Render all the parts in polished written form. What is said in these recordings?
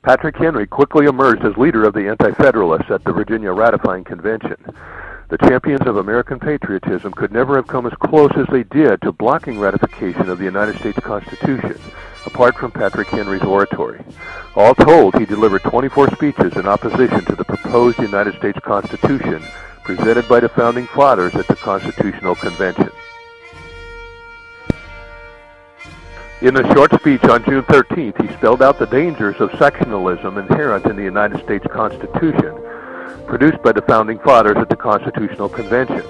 Patrick Henry quickly emerged as leader of the Anti-Federalists at the Virginia Ratifying Convention. The champions of American patriotism could never have come as close as they did to blocking ratification of the United States Constitution, apart from Patrick Henry's oratory. All told, he delivered 24 speeches in opposition to the proposed United States Constitution presented by the Founding Fathers at the Constitutional Convention. In a short speech on June 13th, he spelled out the dangers of sectionalism inherent in the United States Constitution, produced by the Founding Fathers at the Constitutional Convention.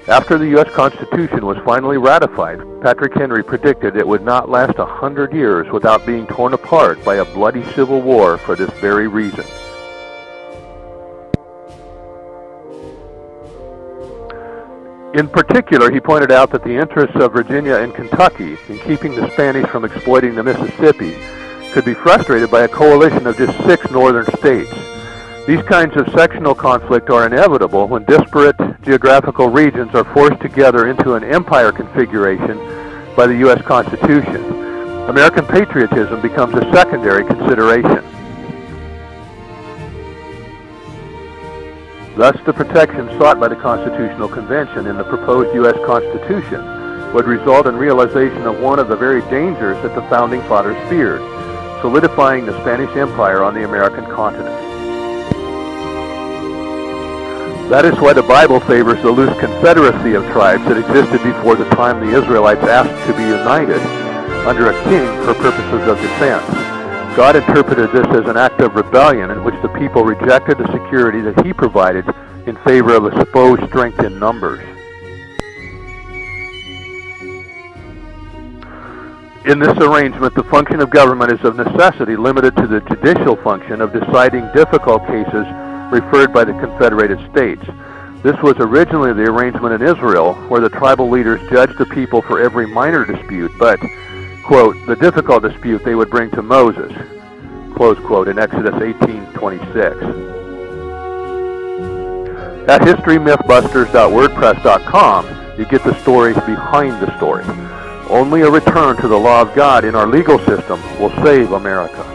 After the U.S. Constitution was finally ratified, Patrick Henry predicted it would not last 100 years without being torn apart by a bloody civil war for this very reason. In particular, he pointed out that the interests of Virginia and Kentucky in keeping the Spanish from exploiting the Mississippi could be frustrated by a coalition of just 6 northern states. These kinds of sectional conflict are inevitable when disparate geographical regions are forced together into an empire configuration by the U.S. Constitution. American patriotism becomes a secondary consideration. Thus, the protection sought by the Constitutional Convention in the proposed U.S. Constitution would result in realization of one of the very dangers that the Founding Fathers feared, solidifying the Spanish Empire on the American continent. That is why the Bible favors the loose confederacy of tribes that existed before the time the Israelites asked to be united under a king for purposes of defense. God interpreted this as an act of rebellion in which the people rejected the security that he provided in favor of a supposed strength in numbers. In this arrangement, the function of government is of necessity limited to the judicial function of deciding difficult cases referred by the Confederated States. This was originally the arrangement in Israel, where the tribal leaders judged the people for every minor dispute, but, quote, the difficult dispute they would bring to Moses, close quote, in Exodus 18:26. At HistoryMythBusters.wordpress.com, you get the stories behind the story. Only a return to the law of God in our legal system will save America.